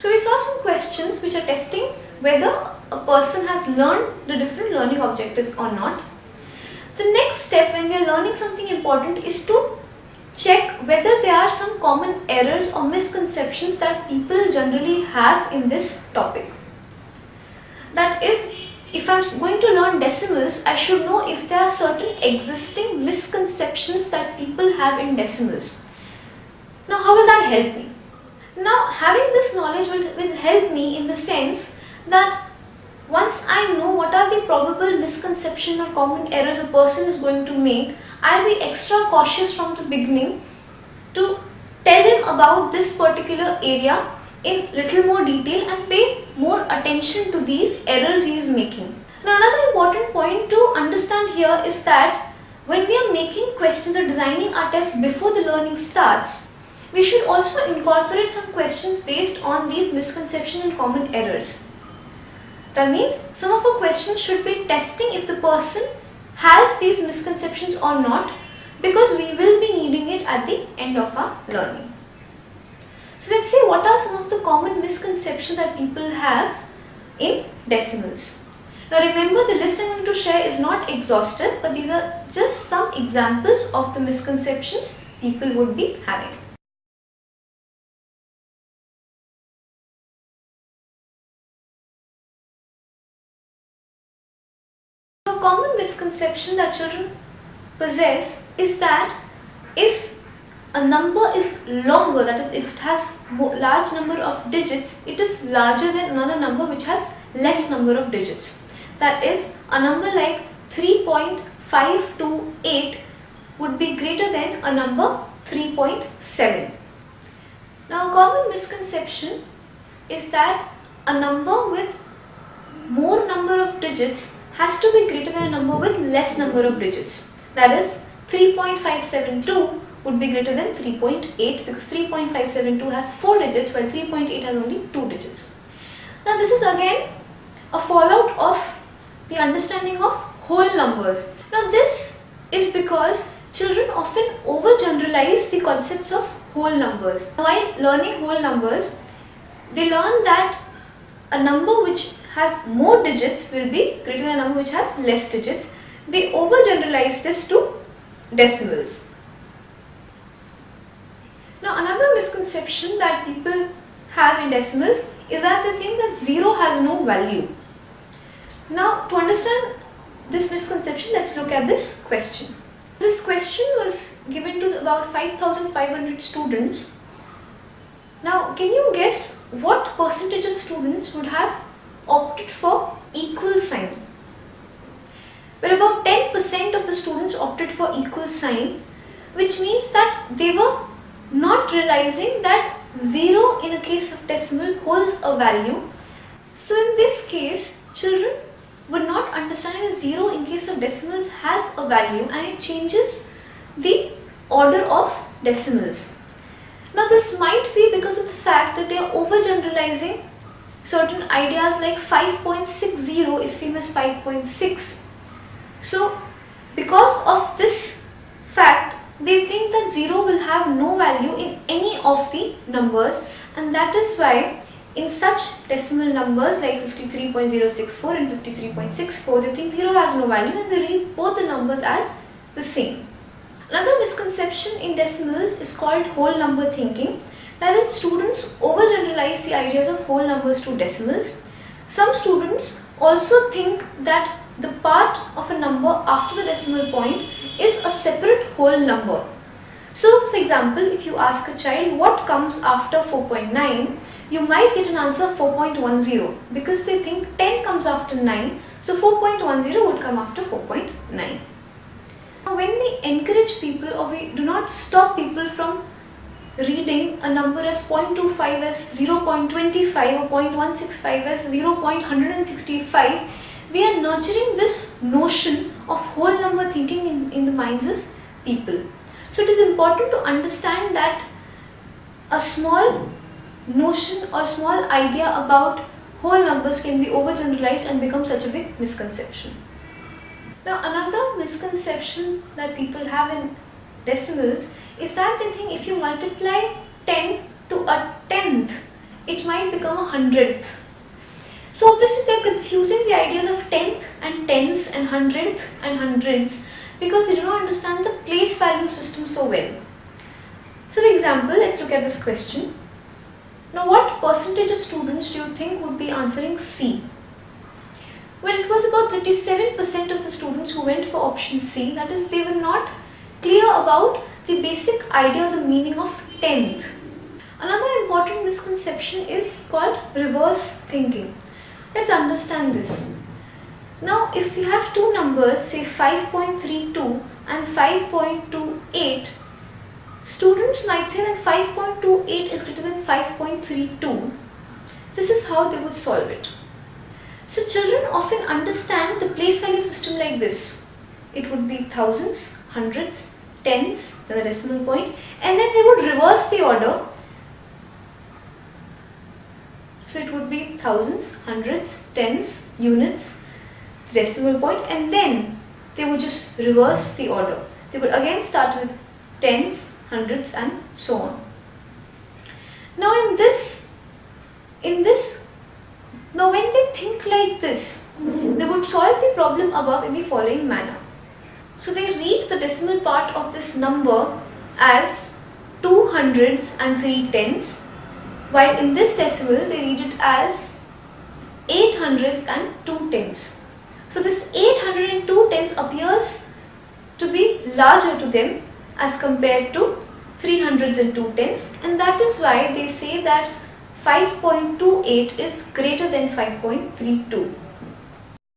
So we saw some questions which are testing whether a person has learned the different learning objectives or not. The next step when we are learning something important is to check whether there are some common errors or misconceptions that people generally have in this topic. That is, if I am going to learn decimals, I should know if there are certain existing misconceptions that people have in decimals. Now, how will that help me? Now, having this knowledge will help me in the sense that once I know what are the probable misconceptions or common errors a person is going to make, I'll be extra cautious from the beginning to tell him about this particular area in little more detail and pay more attention to these errors he is making. Now, another important point to understand here is that when we are making questions or designing our test before the learning starts, we should also incorporate some questions based on these misconceptions and common errors. That means some of our questions should be testing if the person has these misconceptions or not, because we will be needing it at the end of our learning. So let's see what are some of the common misconceptions that people have in decimals. Now remember, the list I'm going to share is not exhaustive, but these are just some examples of the misconceptions people would be having. A common misconception that children possess is that if a number is longer, that is, if it has large number of digits, it is larger than another number which has less number of digits. That is, a number like 3.528 would be greater than a number 3.7. Now, a common misconception is that a number with more number of digits has to be greater than a number with less number of digits. That is, 3.572 would be greater than 3.8 because 3.572 has 4 digits while 3.8 has only 2 digits. Now this is again a fallout of the understanding of whole numbers. Now this is because children often overgeneralize the concepts of whole numbers. While learning whole numbers, they learn that a number which has more digits will be greater than a number which has less digits. They overgeneralize this to decimals. Now another misconception that people have in decimals is that they think that 0 has no value. Now to understand this misconception, let's look at this question. This question was given to about 5,500 students. Now can you guess what percentage of students would have opted for equal sign? Well, about 10% of the students opted for equal sign, which means that they were not realizing that 0 in a case of decimal holds a value. So in this case, children would not understand that 0 in case of decimals has a value and it changes the order of decimals. Now this might be because of the fact that they are overgeneralizing certain ideas like 5.60 is same as 5.6. So because of this fact, they think that 0 will have no value in any of the numbers, and that is why in such decimal numbers like 53.064 and 53.64, they think 0 has no value and they read both the numbers as the same. Another misconception in decimals is called whole number thinking. That is, students overgeneralize the ideas of whole numbers to decimals. Some students also think that the part of a number after the decimal point is a separate whole number. So, for example, if you ask a child what comes after 4.9, you might get an answer 4.10 because they think 10 comes after 9, so 4.10 would come after 4.9. Now, when we encourage people or we do not stop people from reading a number as 0.25 as 0.25 or 0.165 as 0.165, we are nurturing this notion of whole number thinking in the minds of people. So it is important to understand that a small notion or small idea about whole numbers can be overgeneralized and become such a big misconception. Now another misconception that people have in decimals is that they think if you multiply 10 to a tenth, it might become a hundredth. So obviously they are confusing the ideas of tenth and tens and hundredth and hundreds because they do not understand the place value system so well. So for example, let's look at this question. Now what percentage of students do you think would be answering C? Well, it was about 37% of the students who went for option C, that is, they were not clear about the basic idea or the meaning of tenth. Another important misconception is called reverse thinking. Let's understand this. Now, if we have two numbers, say 5.32 and 5.28, students might say that 5.28 is greater than 5.32. This is how they would solve it. So children often understand the place value system like this. It would be thousands, hundreds, tens, the decimal point, and then they would reverse the order. So it would be thousands, hundreds, tens, units, decimal point, and then they would just reverse the order. They would again start with tens, hundreds, and so on. Now now when they think like this, they would solve the problem above in the following manner. So they read the decimal part of this number as 2 hundreds and 3 tens, while in this decimal they read it as 8 hundreds and 2 tens. So this 802 tens appears to be larger to them as compared to 302 tens, and that is why they say that 5.28 is greater than 5.32.